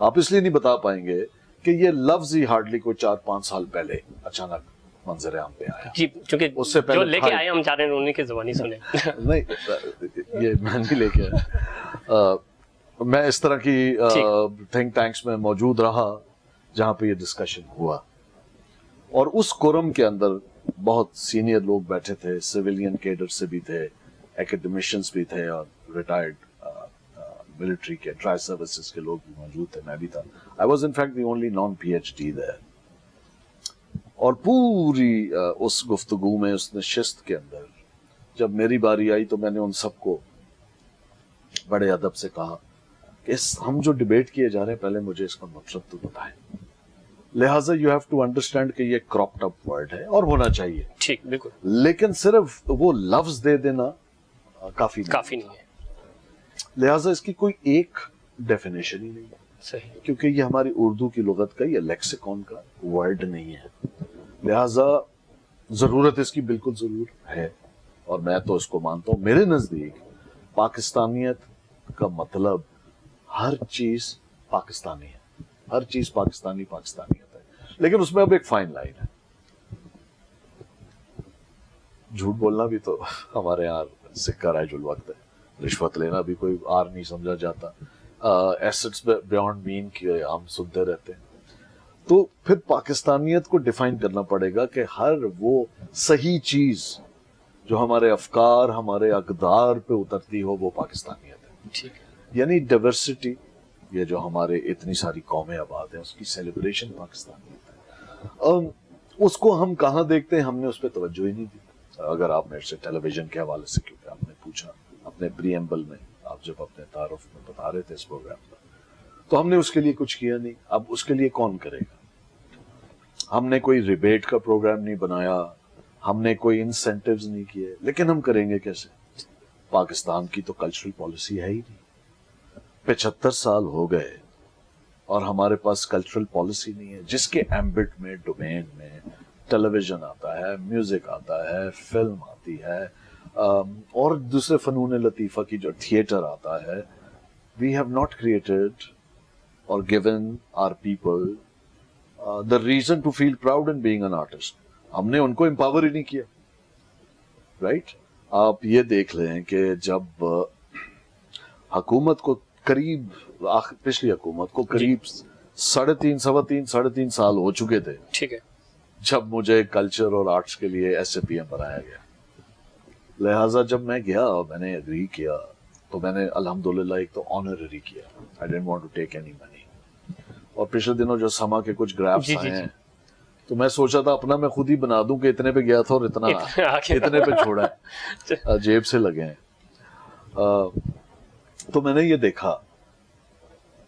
آپ اس لیے نہیں بتا پائیں گے کہ یہ لفظ ہی ہارڈلی کوئی 4-5 سال پہلے اچانک منظر عام پہ آیا. جی چونکہ اس سے پہلے جو لے کے آئے ہم چاہ رہے ہیں انہیں کی زبانی سنیں. نہیں یہ میں نہیں لے کے آیا, میں اس طرح کی تھنک ٹینکس میں موجود رہا جہاں پہ یہ ڈسکشن ہوا, اور اس کورم کے اندر بہت سینئر لوگ بیٹھے تھے, سویلین کیڈر سے بھی تھے, ایکیڈمیشنز بھی تھے, اور ریٹائرڈ ملٹری کے ٹرائی سروسز کے لوگ بھی موجود تھے, میں بھی تھا. I was in fact the only non-PhD there. اور پوری اس گفتگو میں, اس نشست کے اندر جب میری باری آئی تو میں نے ان سب کو بڑے ادب سے کہا کہ ہم جو ڈیبیٹ کیے جا رہے ہیں پہلے مجھے اس کا مطلب تو بتائیں. لہٰذا یو ہیو ٹو انڈرسٹینڈ کہ یہ کراپڈ اپ ورڈ ہے اور ہونا چاہیے, ٹھیک بالکل, لیکن صرف وہ لفظ دے دینا کافی نہیں ہے. لہٰذا اس کی کوئی ایک ڈیفینیشن ہی نہیں ہے, صحیح, کیونکہ یہ ہماری اردو کی لغت کا, یہ لیکسیکون کا ورڈ نہیں ہے. لہٰذا ضرورت اس کی بالکل ضرور ہے, اور میں تو اس کو مانتا ہوں. میرے نزدیک پاکستانیت کا مطلب ہر چیز پاکستانی ہے, ہر چیز پاکستانیت ہے, لیکن اس میں اب ایک فائن لائن ہے. جھوٹ بولنا بھی تو ہمارے یہاں سکہ رائج الوقت ہے, رشوت لینا بھی کوئی آر نہیں سمجھا جاتا, ایسٹس بیونڈ مین کی ہم سنتے رہتے ہیں. تو پھر پاکستانیت کو ڈیفائن کرنا پڑے گا کہ ہر وہ صحیح چیز جو ہمارے افکار, ہمارے اقدار پہ اترتی ہو, وہ پاکستانیت ہے. ٹھیک, یعنی ڈائیورسٹی, یہ جو ہمارے اتنی ساری قومیں آباد ہیں, اس کی سیلیبریشن پاکستانیت ہے. اس کو ہم کہاں دیکھتے ہیں, ہم نے اس پہ توجہ ہی نہیں دی. اگر آپ میرے سے ٹیلی ویژن کے حوالے سے, کیونکہ آپ نے پوچھا اپنے پریمبل میں, آپ جب اپنے تعارف میں بتا رہے تھے اس پروگرام کا, تو ہم نے اس کے لیے کچھ کیا نہیں. اب اس کے لیے کون کرے گا؟ ہم نے کوئی ریبیٹ کا پروگرام نہیں بنایا, ہم نے کوئی انسینٹیوز نہیں کیے, لیکن ہم کریں گے کیسے؟ پاکستان کی تو کلچرل پالیسی ہے ہی نہیں. 75 سال ہو گئے اور ہمارے پاس کلچرل پالیسی نہیں ہے, جس کے ایمبٹ میں, ڈومین میں ٹیلی ویژن آتا ہے, میوزک آتا ہے, فلم آتی ہے, اور دوسرے فنون لطیفہ کی جو تھیٹر آتا ہے. We have not created or given our people the reason to feel proud in being an artist. ہم نے ان کو امپاور ہی نہیں کیا, رائٹ. آپ یہ دیکھ لیں کہ جب حکومت کو قریب, پچھلی حکومت کو قریب 3.5 سال ہو چکے تھے, ٹھیک ہے, جب مجھے کلچر اور آرٹس کے لیے SAPM بنایا گیا. لہٰذا جب میں گیا, میں نے اگری کیا, تو میں نے الحمدللہ ایک تو آنرری کیا. I didn't want to take any money. اور پچھلے دنوں جو سما کے کچھ گرافس آئے ہیں, تو میں سوچا تھا اپنا میں خود ہی بنا دوں کہ اتنے پہ گیا تھا اور اتنے پہ چھوڑا ہے, جیب سے لگے ہیں. تو میں نے یہ دیکھا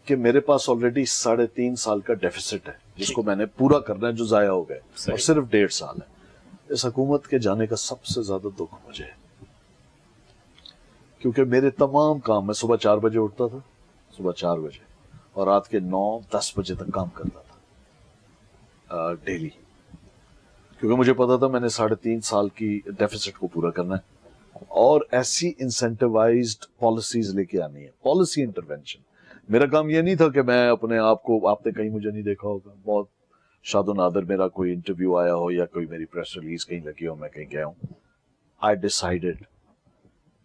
کہ میرے پاس آلریڈی 3.5 سال کا ڈیفیسٹ ہے, جس کو میں نے پورا کرنا ہے, جو ضائع ہو گئے, اور صرف 1.5 سال ہے. اس حکومت کے جانے کا سب سے زیادہ دکھ مجھے ہے, کیونکہ میرے تمام کام, میں صبح 4 بجے اٹھتا تھا, صبح 4 بجے, اور رات کے 9-10 بجے تک کام کرتا تھا ڈیلی, کیونکہ مجھے پتا تھا میں نے 3.5 سال کی ڈیفیسٹ کو پورا کرنا ہے, اور ایسی انسینٹیوائزڈ پالیسیز لے کے آنی ہے, پالیسی انٹرونشن. میرا کام یہ نہیں تھا کہ میں اپنے آپ کو, آپ نے کہیں مجھے نہیں دیکھا ہوگا, بہت شاد و نادر میرا کوئی انٹرویو آیا ہو یا کوئی میری پریس ریلیز کہیں لگی ہو, میں کہیں گیا ہوں. آئی ڈیسائیڈڈ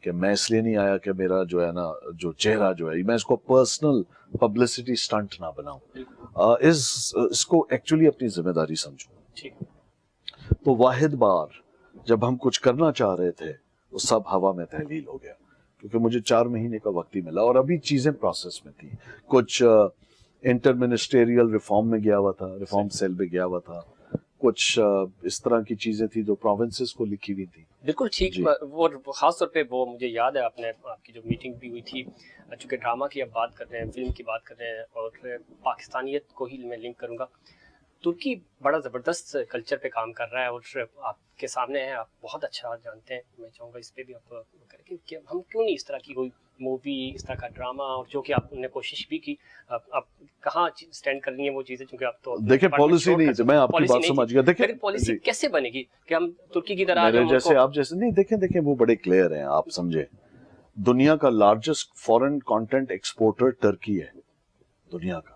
کہ میں اس لیے نہیں آیا کہ میرا جو ہے نا, جو چہرہ جو ہے, میں اس کو پرسنل پبلسٹی سٹنٹ نہ بناؤں, اس کو ایکچولی اپنی ذمہ داری سمجھوں. تو واحد بار جب ہم کچھ کرنا چاہ رہے تھے, وہ سب ہوا میں تحلیل ہو گیا, کیونکہ مجھے 4 مہینے کا وقت ہی ملا, اور ابھی چیزیں پروسیس میں تھی. کچھ انٹر منسٹریل ریفارم میں گیا ہوا تھا, ریفارم سیل میں گیا ہوا تھا, کچھ اس طرح کی چیزیں تھی جو پروونسز کو لکھی ہوئی تھی. بالکل ٹھیک. وہ خاص طور پہ وہ مجھے یاد ہے, آپ کی جو میٹنگ بھی ہوئی تھی, چونکہ ڈرامہ کی اب بات کر رہے ہیں, فلم کی بات کر رہے ہیں, اور پاکستانیت کو ہی میں لنک کروں گا. ترکی بڑا زبردست کلچر پہ کام کر رہا ہے, اور آپ کے سامنے ہے, آپ بہت اچھا جانتے ہیں. میں چاہوں گا اس پہ بھی آپ کریں کہ ہم کیوں نہیں اس طرح کی کوئی مووی, اس طرح کا ڈرامہ, اور جو کہ آپ نے کوشش بھی کی, آپ کہاں سٹینڈ کر رہی ہیں وہ چیزیں, چونکہ آپ تو دیکھیں پالیسی نہیں تھی, میں آپ کی بات سمجھ گیا. دیکھیں پالیسی کیسے بنے گی کہ ہم ترکی کی طرح جیسے آپ جیسے نہیں, دیکھیں وہ بڑے کلیئر ہیں, آپ سمجھے. دنیا کا لارجسٹ فورن کانٹینٹ ایکسپورٹر ٹرکی ہے, دنیا کا.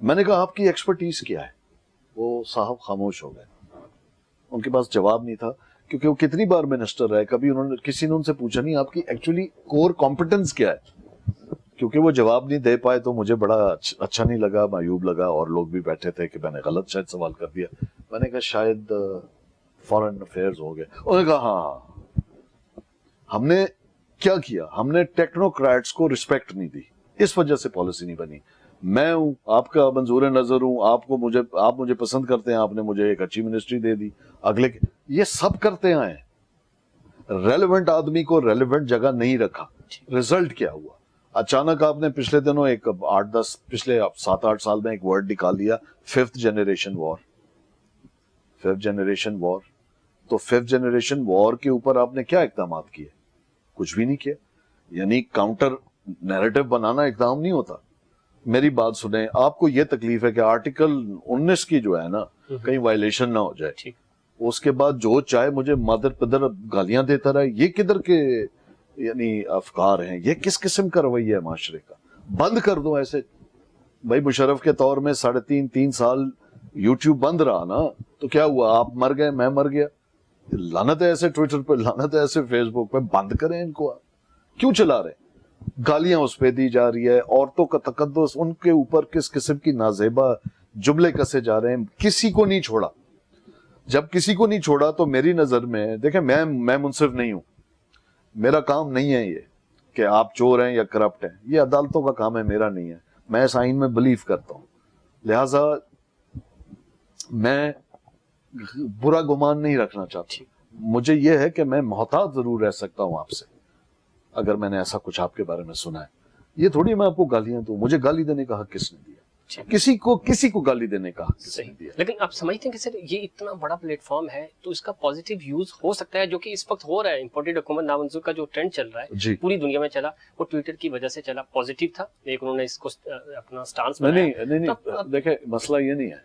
میں نے کہا آپ کی ایکسپرٹیز کیا ہے؟ وہ صاحب خاموش ہو گئے, ان کے پاس جواب نہیں تھا, کیونکہ وہ کتنی بار منسٹر رہے, کبھی کسی نے ان سے پوچھا نہیں آپ کی ایکچولی کور کمپٹنس کیا ہے. کیونکہ وہ جواب نہیں دے پائے تو مجھے بڑا اچھا نہیں لگا, معیوب لگا, اور لوگ بھی بیٹھے تھے کہ میں نے غلط شاید سوال کر دیا. میں نے کہا شاید فارن افیئرز ہو گئے. انہوں نے کہا ہاں, ہم نے کیا کیا, ہم نے ٹیکنوکریٹس کو رسپیکٹ نہیں دی, اس وجہ سے پالیسی نہیں بنی. میں ہوں, آپ کا منظور نظر ہوں, آپ مجھے پسند کرتے ہیں, آپ نے مجھے ایک اچھی منسٹری دے دی, اگلے یہ سب کرتے آئے ہیں. ریلیونٹ آدمی کو ریلیونٹ جگہ نہیں رکھا. رزلٹ کیا ہوا؟ اچانک آپ نے پچھلے دنوں پچھلے 7-8 سال میں ایک ورڈ نکال لیا, 5th جنریشن وار. 5th جنریشن وار, تو 5th جنریشن وار کے اوپر آپ نے کیا اقدامات کیے؟ کچھ بھی نہیں کیا. یعنی کاؤنٹر نیریٹو بنانا اقدام نہیں ہوتا. میری بات سنیں, آپ کو یہ تکلیف ہے کہ آرٹیکل 19 کی جو ہے نا کہیں وائلیشن نہ ہو جائے, اس کے بعد جو چاہے مجھے مادر پدر گالیاں دیتا رہے. یہ کدھر کے یعنی افکار ہیں, یہ کس قسم کا رویہ ہے معاشرے کا؟ بند کر دو ایسے. بھائی مشرف کے طور میں 3.5 سال یوٹیوب بند رہا نا, تو کیا ہوا؟ آپ مر گئے, میں مر گیا. لعنت ہے ایسے ٹویٹر پہ, لعنت ہے ایسے فیس بک پہ. بند کریں ان کو. کیوں چلا رہے؟ گالیاں اس پہ دی جا رہی ہے, عورتوں کا تقدس, ان کے اوپر کس قسم کی نازیبا جملے کسے جا رہے ہیں. کسی کو نہیں چھوڑا. جب کسی کو نہیں چھوڑا تو میری نظر میں دیکھیں, میں منصف نہیں ہوں, میرا کام نہیں ہے یہ کہ آپ چور ہیں یا کرپٹ ہیں. یہ عدالتوں کا کام ہے, میرا نہیں ہے. میں اس آئین میں بلیف کرتا ہوں, لہذا میں برا گمان نہیں رکھنا چاہتا. مجھے یہ ہے کہ میں محتاط ضرور رہ سکتا ہوں آپ سے اگر میں نے ایسا کچھ آپ کے بارے میں سنا ہے. یہ تھوڑی میں آپ کو گالیاں دوں. مجھے گالی دینے کا حق کس نے دیا؟ کسی کو گالی دینے کا حق کس نے دیا؟ لیکن آپ سمجھتے ہیں کہ سر یہ اتنا بڑا پلیٹ فارم ہے تو اس کا پازیٹیو یوز ہو سکتا ہے, جو کہ اس وقت ہو رہا ہے. امپورٹڈ حکومت نامنظور کا جو ٹرینڈ چل رہا ہے پوری دنیا میں چلا, وہ ٹویٹر کی وجہ سے چلا, پازیٹیو تھا. ایک انہوں نے اس کو اپنا سٹانس بنایا. نہیں, دیکھیں مسئلہ یہ نہیں ہے.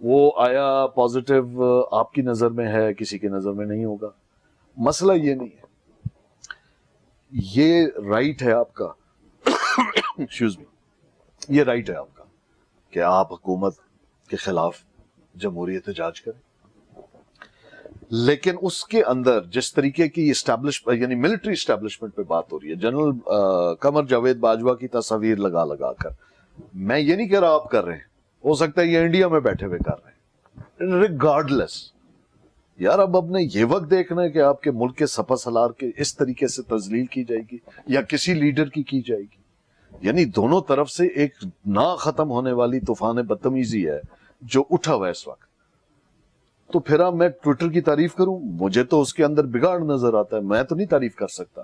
وہ آیا پازیٹیو آپ کی نظر میں ہے, کسی کی نظر میں نہیں ہوگا. مسئلہ یہ نہیں ہے. یہ رائٹ ہے آپ کا, ایکسکیوز می, یہ رائٹ ہے آپ کا کہ آپ حکومت کے خلاف جمہوریت احتجاج کریں. لیکن اس کے اندر جس طریقے کی یعنی ملٹری اسٹیبلشمنٹ پہ بات ہو رہی ہے, جنرل قمر جاوید باجوہ کی تصاویر لگا کر, میں یہ نہیں کہہ رہا آپ کر رہے ہیں, ہو سکتا ہے یہ انڈیا میں بیٹھے ہوئے کر رہے ہیں. ریگارڈلیس یار, اب نے یہ وقت دیکھنا ہے کہ آپ کے ملک کے سپہ سالار کے اس طریقے سے تذلیل کی جائے گی یا کسی لیڈر کی جائے گی. یعنی دونوں طرف سے ایک نہ ختم ہونے والی طوفان بدتمیزی ہے جو اٹھا ہوا ہے اس وقت. تو پھر اب میں ٹویٹر کی تعریف کروں؟ مجھے تو اس کے اندر بگاڑ نظر آتا ہے, میں تو نہیں تعریف کر سکتا.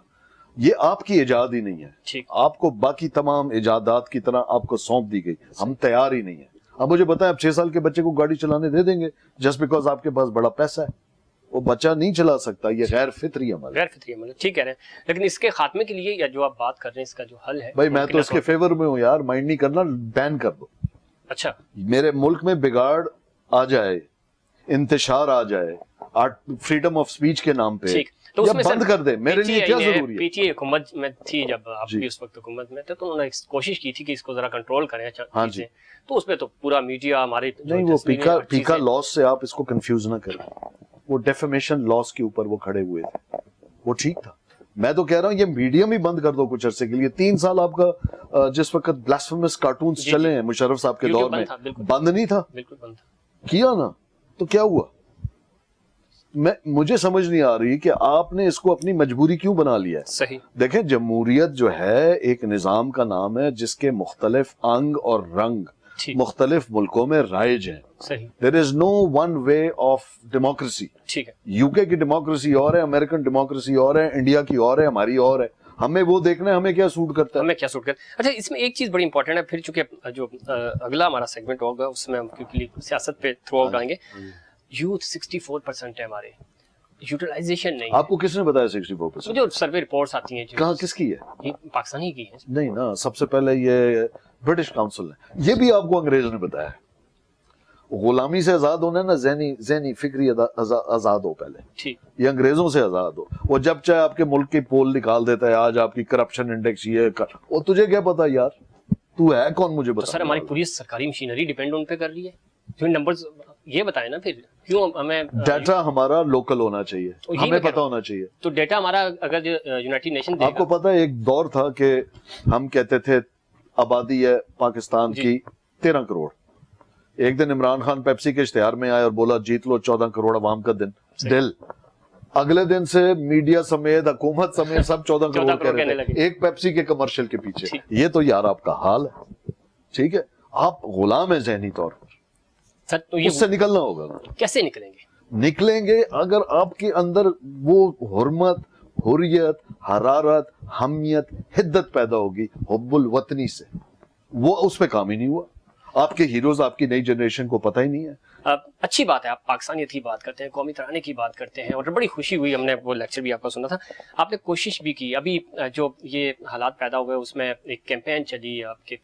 یہ آپ کی ایجاد ہی نہیں ہے, آپ کو باقی تمام ایجادات کی طرح آپ کو سونپ دی گئی. ہم تیار ہی نہیں ہیں. اب مجھے بتائیں, اب 6 سال کے بچے کو گاڑی چلانے دے دیں گے جسٹ بیکاز آپ کے پاس بڑا پیسہ ہے؟ وہ بچہ نہیں چلا سکتا. یہ غیر فطری عمل ہے. ٹھیک کہہ رہے ہیں, لیکن اس کے خاتمے کے لیے یا جو آپ بات کر رہے ہیں اس کا جو حل ہے, بھائی میں تو اس کے فیور میں ہوں یار. مائنڈ نہیں کرنا, بین کر دو. اچھا, میرے ملک میں بگاڑ آ جائے, انتشار آ جائے فریڈم آف سپیچ کے نام پہ, یا بند کر دے. میرے لیے کیا ضروری ہے؟ پی ٹی آئی حکومت میں تھی جب آپ بھی اس وقت حکومت میں تھے, تو انہوں نے کوشش کی تھی کہ اس کو ذرا کنٹرول کریں چیزیں. تو اس پہ تو پورا میڈیا ہمارے نہیں, وہ پیکا لاس سے آپ اس کو کنفیوز نہ کریں. وہ ڈیفیمیشن لاس کے اوپر وہ کھڑے ہوئے تھے, وہ ٹھیک تھا. میں تو کہہ رہا ہوں یہ میڈیم ہی بند کر دو کچھ عرصے کے لیے. 3 سال آپ کا جس وقت بلاسفیمس کارٹونز چلے ہیں مشرف صاحب کے دور میں, بند نہیں تھا؟ بالکل بند تھا. کیا نا, تو کیا ہوا؟ مجھے سمجھ نہیں آ رہی کہ آپ نے اس کو اپنی مجبوری کیوں بنا لیا ہے. صحیح. دیکھیں, جمہوریت جو ہے ایک نظام کا نام ہے جس کے مختلف انگ اور رنگ مختلف ملکوں میں رائج ہیں. صحیح. There is no one way of democracy. ٹھیک ہے. UK کی ڈیموکریسی اور ہے, امریکن ڈیموکریسی اور ہے, انڈیا کی اور ہے, ہماری اور ہے. ہمیں وہ دیکھنا ہے ہمیں کیا سوٹ کرتا ہے, ہمیں کیا سوٹ کرتا ہے. اچھا, اس میں ایک چیز بڑی امپورٹنٹ ہے, پھر چونکہ جو اگلا ہمارا سیگمنٹ ہوگا اس میں ہم کیونکہ سیاست پہ تھرو آؤٹ آئیں گے. یوتھ 64% ہے ہمارے, یوٹیلائزیشن نہیں. آپ کو کس نے بتایا 64%؟ جو سروے رپورٹس آتی ہیں, کہاں کس کی ہے؟ یہ پاکستانی کی ہے. نہیں نا, سب سے پہلے یہ برٹش کاؤنسل نے, یہ بھی آپ کو انگریز نے بتایا ہے. غلامی سے آزاد ہونا ہے نا, ذہنی فکری آزاد ہو پہلے. ٹھیک. یہ انگریزوں سے آزاد ہو. وہ جب چاہے آپ کے ملک کی پول نکال دیتا ہے, آج آپ کی کرپشن انڈیکس یہ کر, وہ تجھے کیا پتا یار, تو ہے کون مجھے تو بتا. سر ہماری پوری سرکاری مشینری ڈیپینڈ ان پہ کر رہی ہے. جو نمبرز یہ بتائیں نا پھر کیوں ہمیں ڈیٹا ہمارا لوکل ہونا چاہیے, ہمیں پتا ہونا چاہیے. تو ڈیٹا ہمارا اگر یونائٹڈ نیشن آپ کو پتا ہے ایک دور تھا کہ ہم کہتے تھے آبادی ہے پاکستان کی 13 کروڑ. ایک دن عمران خان پیپسی کے اشتہار میں آئے اور بولا جیت لو 14 کروڑ عوام کا دل. اگلے دن سے میڈیا سمیت حکومت سمیت سب 14 کروڑ کہہ رہے تھے ایک پیپسی کے کمرشل کے پیچھے. یہ تو یار آپ کا حال ہے, ٹھیک ہے, آپ غلام ہیں ذہنی طور پر. سر تو اس سے نکلنا ہوگا. کیسے نکلیں گے؟ نکلیں گے اگر آپ کے اندر وہ حرمت, حریت, حرارت, حمیت, حدت پیدا ہوگی حب الوطنی سے. وہ اس پہ کام ہی نہیں ہوا. آپ کے ہیروز آپ کی نئی جنریشن کو پتہ ہی نہیں ہے. اچھی بات ہے, آپ پاکستانیت کی بات کرتے ہیں, قومی ترانے کی بات کرتے ہیں, اور بڑی خوشی ہوئی, ہم نے وہ لیکچر بھی آپ کا سنا تھا. آپ نے کوشش بھی کی, ابھی جو یہ حالات پیدا ہوئے اس میں ایک کیمپین چلی, آپ کے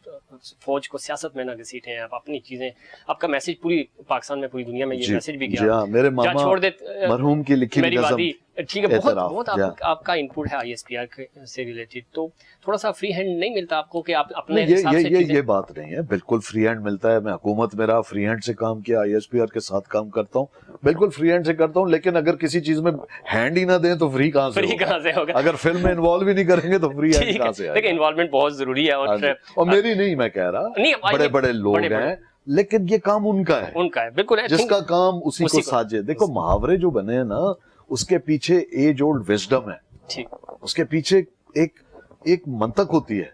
فوج کو سیاست میں نہ گھسیٹیں, آپ اپنی چیزیں, آپ کا میسج پوری پاکستان میں پوری دنیا میں یہ میسج بھی جی ہاں, میرے ماما چھوڑ دے مرحوم کی لکھی میری نظم. وادی, ٹھیک ہے, بہت آپ کا انپوٹ ہے ISPR سے ریلیٹڈ, تو تھوڑا سا فری ہینڈ نہیں ملتا آپ کو کہ آپ اپنے حساب سے یہ بات نہیں ہے, بالکل فری ہینڈ ملتا ہے. میں حکومت میں رہا, فری ہینڈ سے کام کیا, ISPR کے ساتھ کام کرتا ہوں, بالکل فری ہینڈ سے کرتا ہوں. لیکن اگر کسی چیز میں ہینڈ ہی نہ دیں تو فری کہاں سے ہوگا؟ اگر فلم میں انوالو ہی نہیں کریں گے تو فری ہینڈ کہاں سے آئے گا؟ دیکھیں انوالومنٹ بہت ضروری ہے, اور میری نہیں, میں کہہ رہا بڑے بڑے لوگ ہیں, لیکن یہ کام ان کا ہے, بالکل ہے, جس کا کام اسی کو ساجے. دیکھو محاورے جو بنے ہیں نا, اس کے پیچھے ایج اولڈ وزڈم ہے, اس کے پیچھے ایک منطق ہوتی ہے.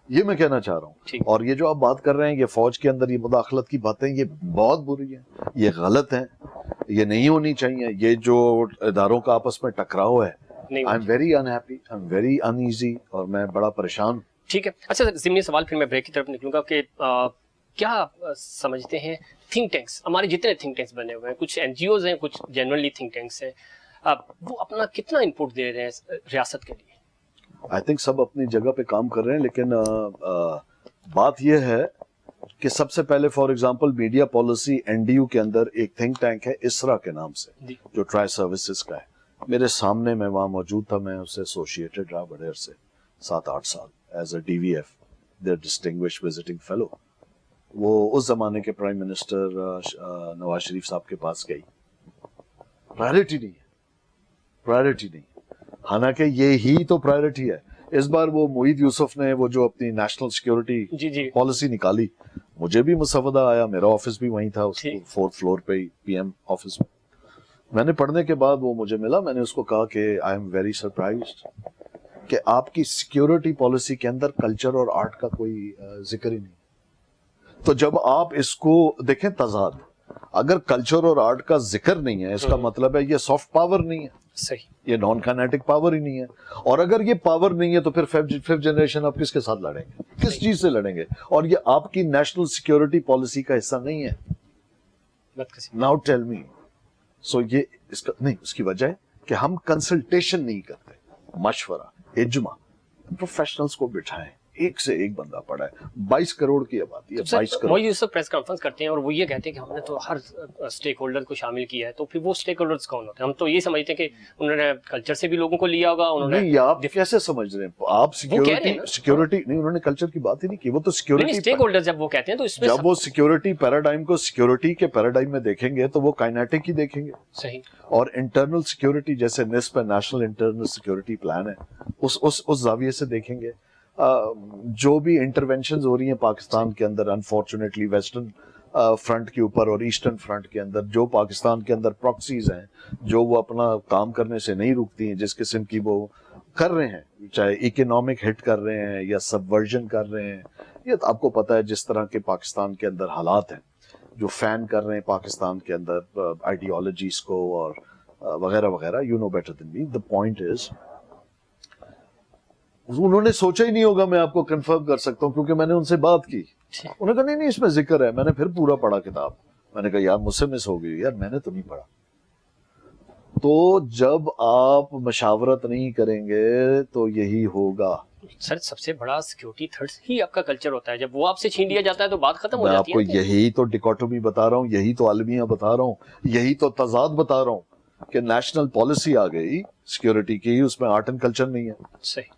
یہ میں کہنا چاہ رہا ہوں. اور یہ جو آپ بات کر رہے ہیں یہ فوج کے اندر یہ مداخلت کی باتیں, یہ بہت بری ہیں, یہ غلط ہیں, یہ نہیں ہونی چاہیے. یہ جو اداروں کا آپس میں ٹکراؤ ہے, I am very unhappy, I am very uneasy, اور میں بڑا پریشان ہوں. ٹھیک ہے. اچھا سر, ضمنی سوال, پھر میں بریک کی طرف نکلوں گا, کہ کیا سمجھتے ہیں تھنک ٹینکس, ہمارے جتنے تھنک ٹینکس بنے ہوئے ہیں, کچھ NGOs ہیں, کچھ جنرلی تھنک ٹینکس ہیں, وہ اپنا کتنا انپٹ دے رہے ہیں ریاست کے لیے؟ آئی تھنک سب اپنی جگہ پہ کام کر رہے ہیں, لیکن بات یہ ہے کہ سب سے پہلے for example media policy NDU کے اندر ایک تھنک ٹینک ہے اسرا کے نام سے, جو ٹرائی سروسز کا ہے. میرے سامنے میں وہاں موجود تھا, میں اس سے ایسوسیٹڈ رہا بڑے عرصے, 7-8 سال as a DVF, their distinguished visiting fellow. وہ اس زمانے کے پرائم منسٹر نواز شریف صاحب کے پاس گئی. پرائرٹی نہیں ہے, پرائرٹی نہیں, حالانکہ یہی تو پرائرٹی ہے. اس بار وہ معید یوسف نے وہ جو اپنی نیشنل سیکیورٹی پالیسی نکالی, مجھے بھی مسودہ آیا, میرا آفس بھی وہیں تھا, اس 4th فلور پہ PM آفس میں نے پڑھنے کے بعد وہ مجھے ملا. میں نے اس کو کہا کہ آئی ایم ویری سرپرائزڈ کہ آپ کی سیکیورٹی پالیسی کے اندر کلچر اور آرٹ کا کوئی ذکر ہی نہیں. تو جب آپ اس کو دیکھیں تضاد, اگر کلچر اور آرٹ کا ذکر نہیں ہے, اس کا مطلب ہے یہ سافٹ پاور نہیں ہے, صحیح, یہ نان کائنیٹک پاور ہی نہیں ہے. اور اگر یہ پاور نہیں ہے تو پھر 5th جنریشن آپ کس کے ساتھ لڑیں گے, کس چیز سے لڑیں گے؟ اور یہ آپ کی نیشنل سیکیورٹی پالیسی کا حصہ نہیں ہے. Now tell me. سو یہ اس کا نہیں, اس کی وجہ ہے کہ ہم کنسلٹیشن نہیں کرتے, مشورہ, اجماع, پروفیشنلز کو بٹھائیں. ایک سے ایک بندہ پڑا ہے, 22 کروڑ کی آبادی ہے, 22 کروڑ. وہ یوسف پریس کانفرنس کرتے ہیں اور وہ یہ کہتے ہیں کہ ہم نے تو ہر اسٹیک ہولڈر کو شامل کیا ہے. تو پھر وہ اسٹیک ہولڈرز کون ہوتے ہیں؟ ہم تو یہ سمجھتے ہیں کہ انہوں نے کلچر سے بھی لوگوں کو لیا ہوگا. انہوں نے نہیں, آپ کیسے سمجھ رہے ہیں؟ آپ سیکیورٹی نہیں, انہوں نے کلچر کی بات ہی نہیں کی. وہ تو سیکیورٹی اسٹیک ہولڈر جب وہ کہتے ہیں تو اس میں جب وہ سیکیورٹی پیراڈائم کو سیکیورٹی کے پیراڈائم میں دیکھیں گے تو وہ کائنیٹک ہی دیکھیں گے. صحیح. اور انٹرنل سیکیورٹی جیسے NISP ہے, نیشنل انٹرنل سیکیورٹی پلان ہے, اس زاویے سے دیکھیں گے. جو بھی انٹرونشنز ہو رہی ہیں پاکستان کے اندر, انفارچونیٹلی ویسٹرن فرنٹ کے اوپر اور ایسٹرن فرنٹ کے اندر, جو پاکستان کے اندر پراکسیز ہیں جو وہ اپنا کام کرنے سے نہیں رکتی ہیں, جس قسم کی وہ کر رہے ہیں, چاہے اکنامک ہٹ کر رہے ہیں یا سبورژن کر رہے ہیں. یہ آپ کو پتہ ہے جس طرح کے پاکستان کے اندر حالات ہیں, جو فین کر رہے ہیں پاکستان کے اندر آئیڈیالوجیز کو اور وغیرہ وغیرہ. You know better than me. The point is انہوں نے سوچا ہی نہیں ہوگا, میں آپ کو کنفرم کر سکتا ہوں کیونکہ میں نے ان سے بات کی. انہوں نے کہا نہیں اس میں ذکر ہے. میں نے پھر پورا پڑھا کتاب. میں نے کہا یار مجھ سے مس ہو گئی, یار میں نے تو نہیں پڑھا. تو جب آپ مشاورت نہیں کریں گے تو یہی ہوگا. سر سب سے بڑا سیکیورٹی تھرڈ ہی آپ کا کلچر ہوتا ہے. جب وہ آپ سے چھین لیا جاتا ہے تو بات ختم ہو جاتی ہے. میں آپ کو یہی تو ڈیکوٹومی بتا رہا ہوں, یہی تو المیہ بتا رہا ہوں, یہی تو تضاد بتا رہا ہوں کہ نیشنل پالیسی آ گئی سیکیورٹی کی, اس میں آرٹ اینڈ کلچر نہیں ہے. صحیح.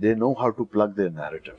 they know how to plug their narrative.